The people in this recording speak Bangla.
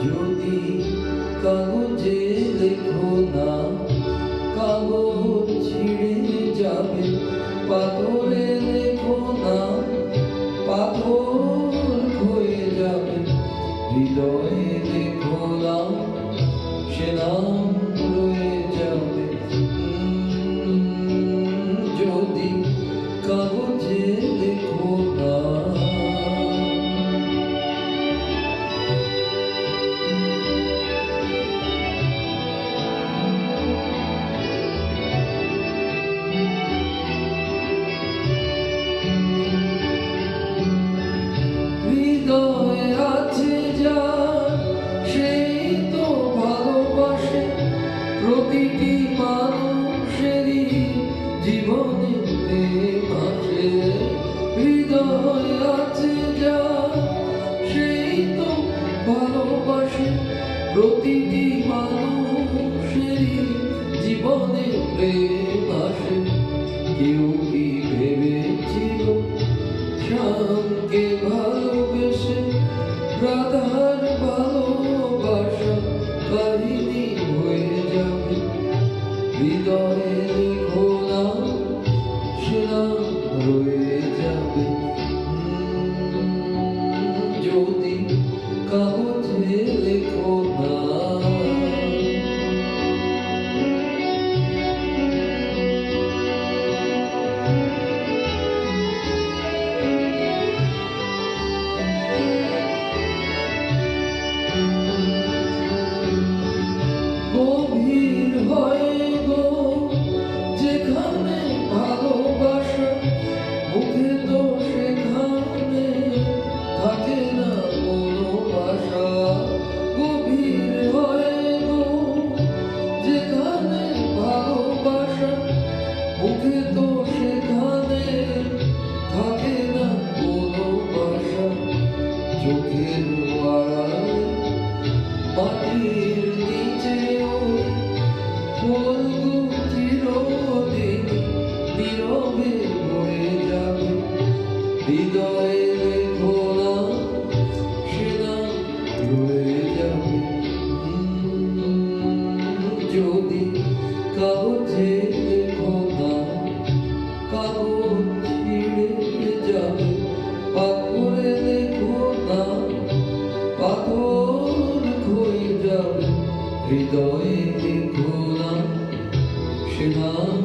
যদি কাগজে লেখো না, কাগজ ছিঁড়ে যাবে। পাথরে লেখো না, পাথর হয়ে যাবে। হৃদয়ে লেখো না, সে নাম রয়ে যাবে। যদি কাগজে লেখো না। হৃদয়ে আছে যা, সেই তো ভালোবাসে। প্রতিটি মানুষেরই জীবনে প্রেম আসে। হৃদয়ে আছে যা, সেই তো ভালোবাসে। প্রতিটি মানুষেরই জীবনে প্রেম আসে। কেউ কি ভেবেছিল শ্যামকে ভালোবেসে রাধার ভালোবাসা কাহিনী হয়ে যাবে? হৃদয়ে লেখো না, সে নাম রয়ে যাবে। যদি কাগজে লেখো না। গভীর হয় গো যেখানে ভালোবাসা, মুখে তো সেখানে থাকে না কোনো ভাষা। গভীর হয় গো যেখানে ভালোবাসা, মুখে তো সেখানে থাকে না কোনো ভাষা। চোখের আড়ালে মাটির নিচে ওই ফুলগুলো চিরদিন নীরবে বয়ে যাবে। হৃদয়ে লেখো না, সে নাম রয়ে যাবে। যদি কাগজে লেখো না, কাগজ ছিঁড়ে যাবে। পাথরে লেখো না, পাথর হয়ে যাবে। হৃদয়ে লেখো না, সে নাম